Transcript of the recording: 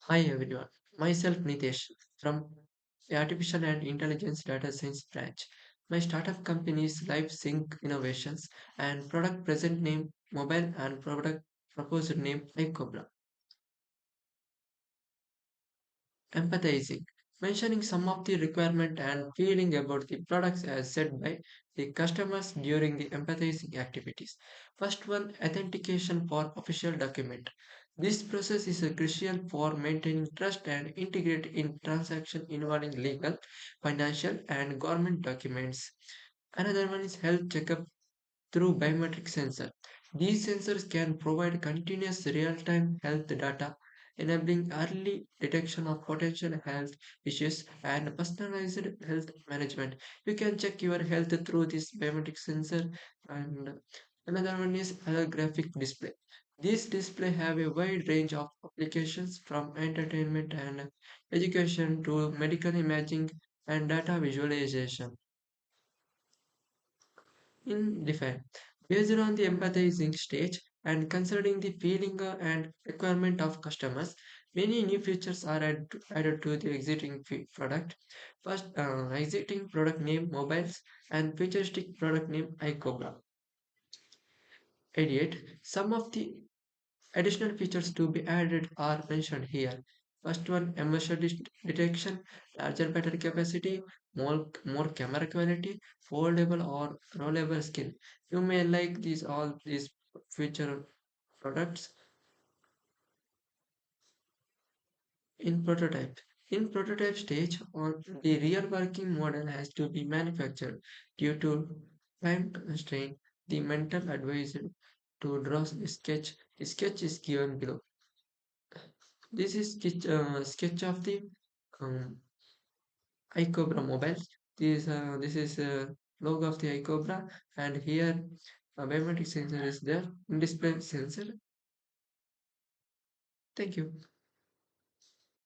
Hi everyone, myself Nithesh from Artificial and Intelligence Data Science branch. My startup company is LiveSync Innovations and product present name Mobile and product proposed name iCobra. Empathizing, mentioning some of the requirement and feeling about the products as said by the customers during the empathizing activities. First one, authentication for official document. This process is crucial for maintaining trust and integrity in transaction involving legal, financial, and government documents. Another one is health checkup through biometric sensor. These sensors can provide continuous real-time health data, enabling early detection of potential health issues and personalized health management. You can check your health through this biometric sensor. And another one is holographic display. These display have a wide range of applications from entertainment and education to medical imaging and data visualization. In defense, based on the empathizing stage and considering the feeling and requirement of customers, many new features are added to the existing product. First, existing product name mobiles and futuristic product name iCobra. 88. Some of the additional features to be added are mentioned here. First one, immersion detection, larger battery capacity, more camera quality, foldable or rollable skin. You may like all these feature products in prototype. In prototype stage, on the real working model has to be manufactured due to time constraint. The mental advisor to draw a sketch. The sketch is given below. This is sketch of the um, iCobra mobile. This is logo of the iCobra, and here a biometric sensor is there. Display sensor. Thank you.